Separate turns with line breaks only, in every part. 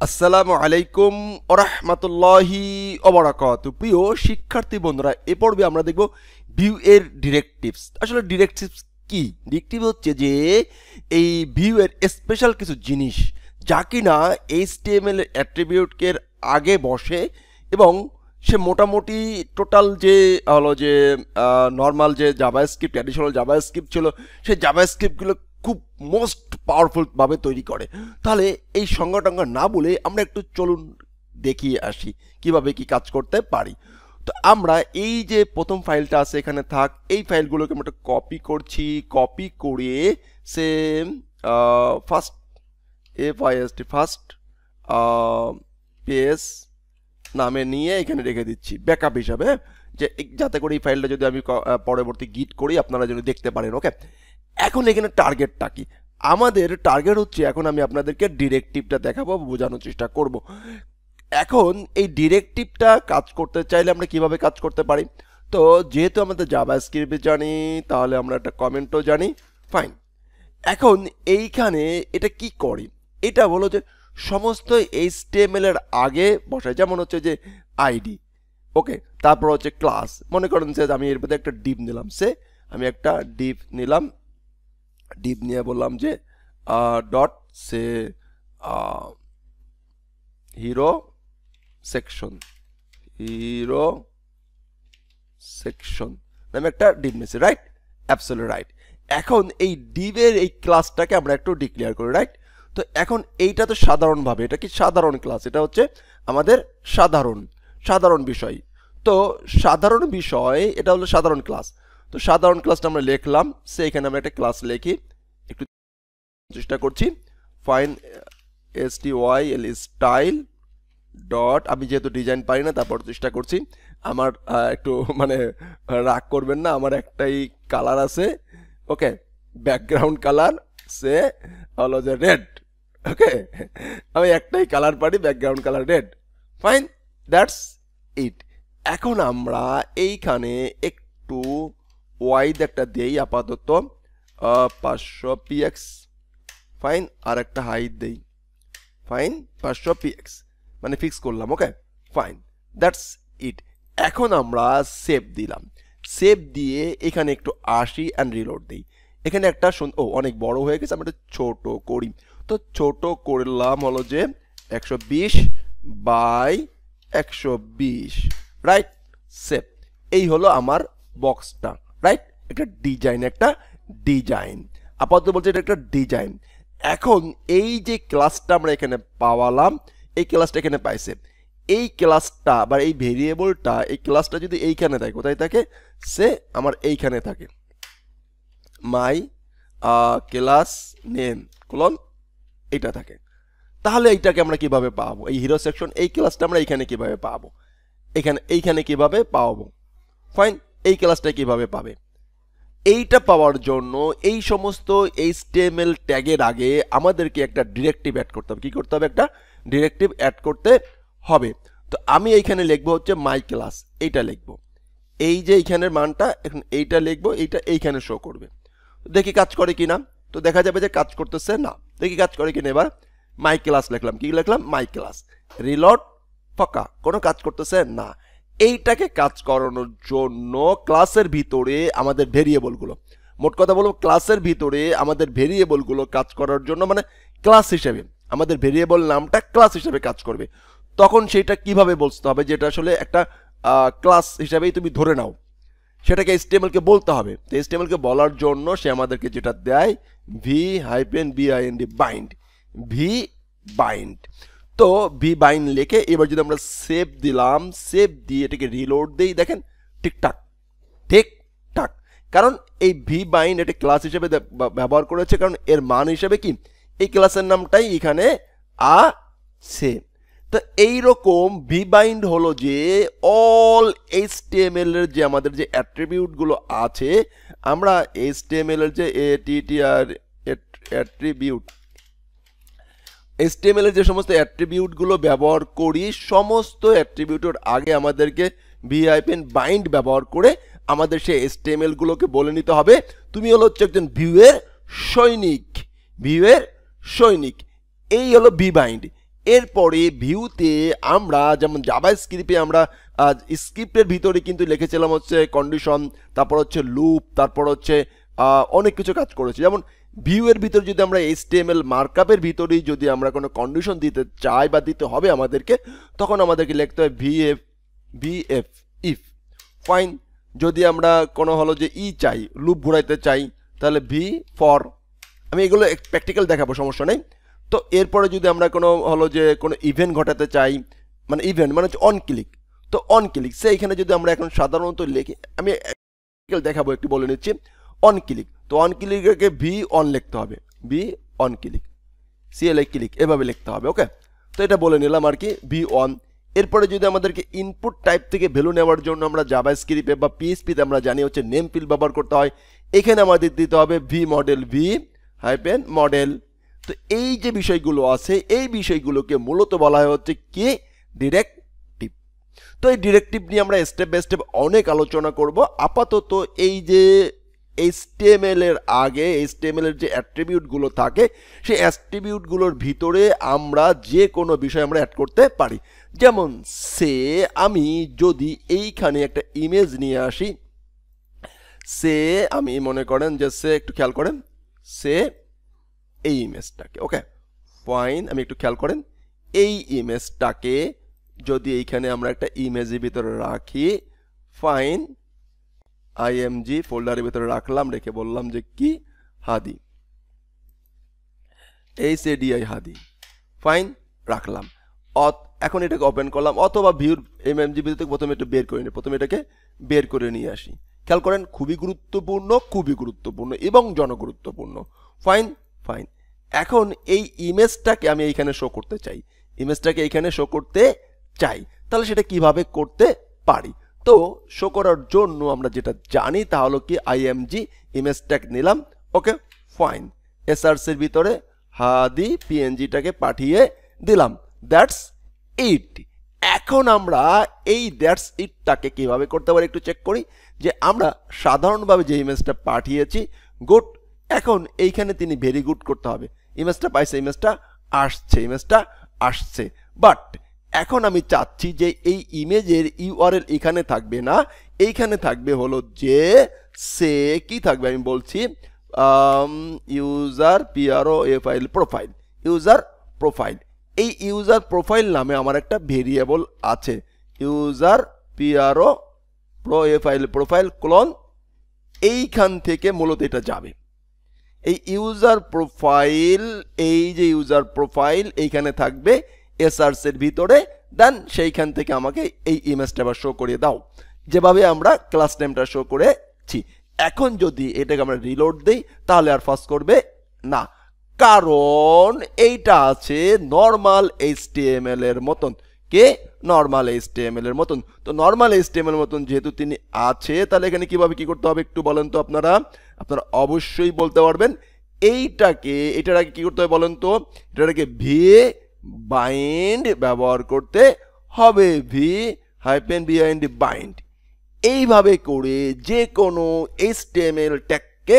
আসসালামু আলাইকুম ওরহমাতুল্লাহি ওবারাকাতু। প্রিয় শিক্ষার্থী বন্ধুরা, এ পর্বে আমরা দেখব ভিউ এর ডিরেক্টিভস। আসলে ডিরেক্টিভস কি? ডিরেক্টিভ হচ্ছে যে এই ভিউ এর স্পেশাল কিছু জিনিস যা কিনা এইচটিএমএল এর অ্যাট্রিবিউটকে আগে বসে এবং সে মোটামুটি টোটাল যে হলো যে নর্মাল যে জাভাস্ক্রিপ্ট, অ্যাডিশনাল জাভাস্ক্রিপ্ট ছিল, সেই জাভাস্ক্রিপ্টগুলো খুব মোস্ট পাওয়ারফুলভাবে তৈরি করে। তাহলে এই সংজ্ঞা না বলে আমরা একটু চলুন দেখিয়ে আসি কিভাবে কি কাজ করতে পারি। তো আমরা এই যে প্রথম ফাইলটা আছে এখানে থাক, এই ফাইলগুলোকে আমরা কপি করছি। কপি করে সেম ফার্স্ট ফার্স্ট পেজ নামে নিয়ে এখানে রেখে দিচ্ছি ব্যাকআপ হিসাবে, যে যাতে করে এই ফাইলটা যদি আমি পরবর্তী গিট করি আপনারা যদি দেখতে পারেন। ওকে, এখন এখানে টার্গেটটা কি? আমাদের টার্গেট হচ্ছে, এখন আমি আপনাদেরকে ডিরেক্টিভটা দেখাবো, বোঝানোর চেষ্টা করব। এখন এই ডিরেক্টিভটা কাজ করতে চাইলে আমরা কিভাবে কাজ করতে পারি? তো যেহেতু আমাদের জাভাস্ক্রিপ্ট জানি, তাহলে আমরা একটা কমেন্টও জানি। ফাইন, এখন এইখানে এটা কি করি? এটা হলো যে সমস্ত এইচটিএমএল এর আগে বসায়, যেমন হচ্ছে যে আইডি, ওকে, তারপর হচ্ছে ক্লাস। মনে করেন যে আমি এর মধ্যে একটা ডিভ নিলাম, আমি একটা ডিভ নিলাম, ডিভ নিয়ে বললাম যে ডট সে হিরো সেকশন নামে একটা ডিভ নিয়েছি, রাইট? Absolutely right. এখন এই ডিভের এই ক্লাসটাকে আমরা একটু ডিক্লেয়ার করি, রাইট? তো এখন এইটা তো সাধারণভাবে, এটা কি সাধারণ ক্লাস, এটা হচ্ছে আমাদের সাধারণ বিষয়। তো সাধারণ বিষয় এটা হলো সাধারণ ক্লাস। তো সাধারণ ক্লাসটা আমরা লিখলাম, এখানে আমরা একটা ক্লাস লিখি, একটু চেষ্টা করছি। ফাইন STYL স্টাইল ডট, আমি যেহেতু ডিজাইন পারি না তারপর চেষ্টা করছি। আমার একটু মানে রাগ করবেন না, আমার একটাই কালার আছে, ওকে, ব্যাকগ্রাউন্ড কালার সে হলো যে রেড। ওকে, আমি একটাই কালার পারি, background colour red. Fine, that's it. এখন আমরা এইখানে একটু ওয়াইড একটা দেই, আপাতত 500 px। ফাইন, আর একটা হাইট দেই, ফাইন 500 px, মানে ফিক্স করলাম। ওকে, ফাইন, দ্যাটস ইট। এখন আমরা সেভ দিলাম, সেভ দিয়ে এখানে একটু আসি অ্যান্ড রিলোড দিই। এখানে একটা অনেক বড় হয়ে গেছে, আমরা ছোট করি। তো ছোট করলাম হলো যে 120 বাই 120, রাইট? সেভ। এই হলো আমার বক্সটা, রাইট? একটা ডিজাইন আপাতত বলছে এটা একটা ডিজাইন। এখন এই যে ক্লাসটা আমরা এখানে পাওয়ালাম, এই ক্লাসটা এখানে পাইছে, এই ক্লাসটা বা এই ভেরিয়েবলটা, এই ক্লাসটা যদি এইখানে থাকে, কোথায় থাকে? সে আমার এইখানে থাকে, মাই ক্লাস নেম কোলন, এইটা থাকে। তাহলে এইটাকে আমরা কিভাবে পাবো? এই হিরো সেকশন, এই ক্লাসটা আমরা এইখানে কিভাবে পাবো? এইখানে কিভাবে পাবো? ফাইন, এই ক্লাসটা কিভাবে পাবে? এইটা পাওয়ার জন্য এই সমস্ত HTML ট্যাগের আগে আমাদেরকে একটা ডিরেক্টিভ অ্যাড করতে হবে। কি করতে হবে? একটা ডিরেক্টিভ অ্যাড করতে হবে। তো আমি এইখানে লিখবো হচ্ছে মাই ক্লাস, এইটা লিখবো, এই যে এইখানের মানটা, এখন এইটা লিখবো, এইটা এইখানে শো করবে। দেখি কাজ করে কিনা। তো দেখা যাবে যে কাজ করতেছে না। দেখি কাজ করে কিনা। এবার মাই ক্লাস লিখলাম, কি লিখলাম? মাই ক্লাস, রিলোড, ফাঁকা, কোনো কাজ করতেছে না। এইটাকে কাজ করানোর জন্য ক্লাসের ভিতরে আমাদের ভেরিয়েবলগুলো, মোট কথা বলবো ক্লাসের ভিতরে আমাদের ভেরিয়েবলগুলো কাজ করার জন্য, মানে ক্লাস হিসেবে আমাদের ভেরিয়েবল নামটা ক্লাস হিসেবে কাজ করবে। তখন সেইটা কিভাবে বলতে হবে, যেটা আসলে একটা ক্লাস হিসাবেই তুমি ধরে নাও, সেটাকে HTML কে বলতে হবে। তো HTML কে বলার জন্য সে আমাদেরকে যেটা দেয়, v-bind, বাইন্ড, v-bind। তো v-bind লিখে এবার যদি আমরা সেভ দিলাম, সেভ দিয়ে এটাকে রিলোড দেই, দেখেন ঠিকঠাক, কারণ এই v-bind এটা ক্লাস হিসেবে ব্যবহার করেছে, কারণ এর মান হিসেবে কি এই ক্লাসের নামটাই এখানে আছে। তো এইরকম v-bind হলো যে অল HTML এর যে আমাদের যে অ্যাট্রিবিউটগুলো আছে, আমরা HTML এর যে HTML এর যে সমস্ত অ্যাট্রিবিউটগুলো ব্যবহার করি, সমস্ত অ্যাট্রিবিউটের আগে আমাদেরকে v-bind ব্যবহার করে আমাদের সেই HTML গুলোকে বলে নিতে হবে তুমি হলো হচ্ছে একজন ভিউয়ের সৈনিক। এই হলো v-bind। এরপরে ভিউতে আমরা যেমন জাভাস্ক্রিপ্টে আমরা স্ক্রিপ্টের ভিতরে কিন্তু লিখেছিলাম হচ্ছে কন্ডিশন, তারপর হচ্ছে লুপ, তারপর হচ্ছে অনেক কিছু কাজ করেছি। যেমন ভিউয়ের ভিতর যদি আমরা HTML মার্কআপের ভিতরেই যদি আমরা কোনো কন্ডিশন দিতে চাই বা দিতে হবে আমাদেরকে, তখন আমাদেরকে লিখতে হয় ভিএফ ইফ। ফাইন। যদি আমরা কোনো হলো যে চাই, লুপ ঘুরাইতে চাই, তাহলে ভি ফর। আমি এগুলো প্র্যাকটিক্যাল দেখাবো, সমস্যা নেই। তো এরপরে যদি আমরা কোনো হলো যে কোনো ইভেন্ট ঘটাতে চাই, মানে ইভেন্ট মানে হচ্ছে অন ক্লিক, তো অন ক্লিক সেইখানে যদি আমরা এখন সাধারণত লিখি, আমি দেখাবো, একটু বলে নিচ্ছি। অন ক্লিক, তো অন ক্লিকে ভি অন লিখতে হবে, V on click, CLI click, এভাবে লিখতে হবে। ওকে, তো এটা বলে নিলাম আর কি, ভি অন। এরপরে যদি আমাদেরকে ইনপুট টাইপ থেকে ভ্যালু নেওয়ার জন্য আমরা জাভাস্ক্রিপ্টে বা PHP তে আমরা জানি হচ্ছে নেম ফিল্ড ব্যবহার করতে হয়, এখানে আমাদের দিতে হবে V model, V hyphen model. তো এই যে বিষয়গুলো আছে, এই বিষয়গুলোকে মূলত বলা হয় হচ্ছে কি, ডিরেক্টিভ। তো এই ডিরেক্টিভ নিয়ে আমরা স্টেপ বাই স্টেপ অনেক আলোচনা করব। আপাতত এই যে HTML এর আগে HTML এর যে অ্যাট্রিবিউটগুলো থাকে, সেই অ্যাট্রিবিউটগুলোর ভিতরে আমরা যে কোনো বিষয় আমরা অ্যাড করতে পারি। যেমন সে আমি যদি এইখানে একটা ইমেজ নিয়ে আসি, সে আমি মনে করেন যে সে, একটু খেয়াল করেন, সে এই ইমেজটাকে, ওকে ফাইন, আমি একটু খেয়াল করেন, এই ইমেজটাকে যদি এইখানে আমরা একটা ইমেজের ভিতরে রাখি, ফাইন, IMG ফোল্ডারের ভিতরে রাখলাম, রেখে বললাম যে কি, হাদি, HADI হাদি, ফাইন, রাখলাম। এখন এটাকে ওপেন করলাম, অথবা ভিউর MMG ভিতর থেকে প্রথমে একটু বের করে নিই, প্রথমে এটাকে বের করে নিয়ে আসি। খেয়াল করেন, খুবই গুরুত্বপূর্ণ এবং জনগুরুত্বপূর্ণ। Fine fine. এখন এই ইমেজটাকে আমি এইখানে শো করতে চাই, ইমেজটাকে এইখানে শো করতে চাই, তাহলে সেটা কিভাবে করতে পারি? তো শো করার জন্য আমরা যেটা জানি তা হলো কি, IMG ইমেজ ট্যাগ নিলাম, ওকে ফাইন, SRC এর ভিতরে হাদি PNGটাকে পাঠিয়ে দিলাম, দ্যাটস ইট। এখন আমরা এই দ্যাটস ইটটাকে কিভাবে করতে পারি একটু চেক করি, যে আমরা সাধারণভাবে যে ইমেজটা পাঠিয়েছি, গুড, এখন এইখানে তিনি ভেরি গুড করতে হবে, ইমেজটা পাইছে, ইমেজটা আসছে, বাট এখন আমি চাচ্ছি যে এই ইমেজের URL এখানে থাকবে না, এইখানে থাকবে হলো যে সে কি থাকবে, আমি বলছি ইউজার প্রোফাইল, ইউজার প্রোফাইল। এই ইউজার প্রোফাইল নামে আমার একটা ভেরিয়েবল আছে, ইউজার প্রোফাইল ক্লোন, এইখান থেকে মূলত এটা যাবে, এই ইউজার প্রোফাইল, এই যে ইউজার প্রোফাইল এইখানে থাকবে SRC এর ভিতরে, দেন সেইখান থেকে আমাকে এই ইমেজটা আবার শো করিয়ে দাও, যেভাবে আমরা ক্লাস নেমটা শো করেছি। এখন যদি এটাকে আমরা রিলোড দেই, তাহলে আর ফাস্ট করবে না, কারণ এইটা আছে নর্মাল HTML এর মতন। কে? নর্মাল HTML এর মতন। তো নর্মাল HTML এর মতন যেহেতু তিনি আছে, তাহলে এখানে কিভাবে কি করতে হবে একটু বলেন তো আপনারা অবশ্যই বলতে পারবেন। এটার আগে কি করতে হবে বলেন তো, এটার আগে bind ব্যবহার করতে হবে, bind। এইভাবে করে যে কোনো HTML ট্যাগকে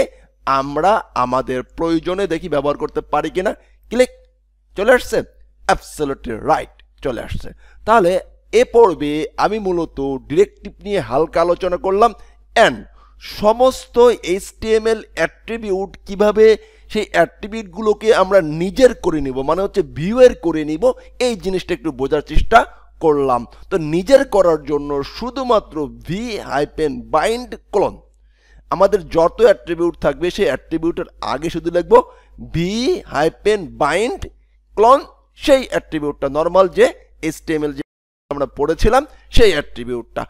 আমরা আমাদের প্রয়োজনে দেখি ব্যবহার করতে পারি কিনা। ক্লিক, চলে আসছে, অ্যাবসলিউটলি রাইট, চলে আসছে। তাহলে এ পর্বে আমি মূলত ডিরেক্টিভ নিয়ে হালকা আলোচনা করলাম, এন্ড সমস্ত HTML অ্যাট্রিবিউট কিভাবে সেই অ্যাট্রিবিউটগুলোকে আমরা নিজের করে নিব, মানে হচ্ছে ভিউয়ের করে নিব, এই জিনিসটা একটু বোঝার চেষ্টা করলাম। তো নিজের করার জন্য শুধুমাত্র bind ক্লোন, আমাদের যত অ্যাট্রিবিউট থাকবে সেই অ্যাট্রিবিউটের আগে শুধু লিখবো bind ক্লোন, সেই অ্যাট্রিবিউটটা নর্মাল যে HTML যে আমরা পড়েছিলাম সেই অ্যাট্রিবিউটটা,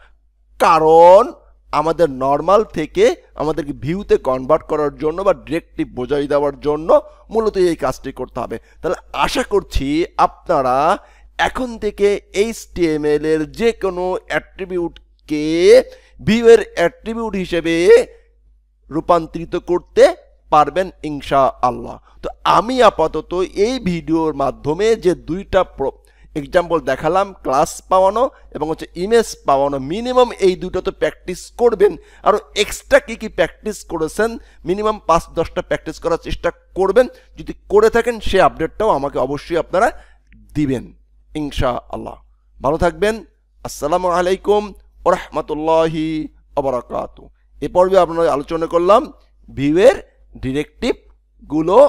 কারণ আমাদের নর্মাল থেকে আমাদেরকে ভিউতে কনভার্ট করার জন্য বা ডিরেক্টিভ বোঝাই দেওয়ার জন্য মূলত এই কাজটি করতে হবে। তাহলে আশা করছি আপনারা এখন থেকে HTML এর যে কোনো অ্যাট্রিবিউটকে ভিউয়ের অ্যাট্রিবিউট হিসেবে রূপান্তরিত করতে পারবেন ইনশাআল্লাহ। তো আমি আপাতত এই ভিডিওর মাধ্যমে যে দুইটা এক্সাম্পল দেখালাম, ক্লাস পাওয়ানো এবং হচ্ছে ইমেজ পাওয়ানো, মিনিমাম এই দুটো তো প্র্যাকটিস করবেন। আরও এক্সট্রা কি প্র্যাকটিস করেছেন মিনিমাম 5-10টা প্র্যাকটিস করার চেষ্টা করবেন। যদি করে থাকেন সে আপডেটটাও আমাকে অবশ্যই আপনারা দিবেন ইনশাআল্লাহ। ভালো থাকবেন। আসসালামু আলাইকুম ওয়া রাহমাতুল্লাহি ওয়া বারাকাতুহু। এ পর্বে আপনারা আলোচনা করলাম ভিউয়ের ডিরেক্টিভ গুলো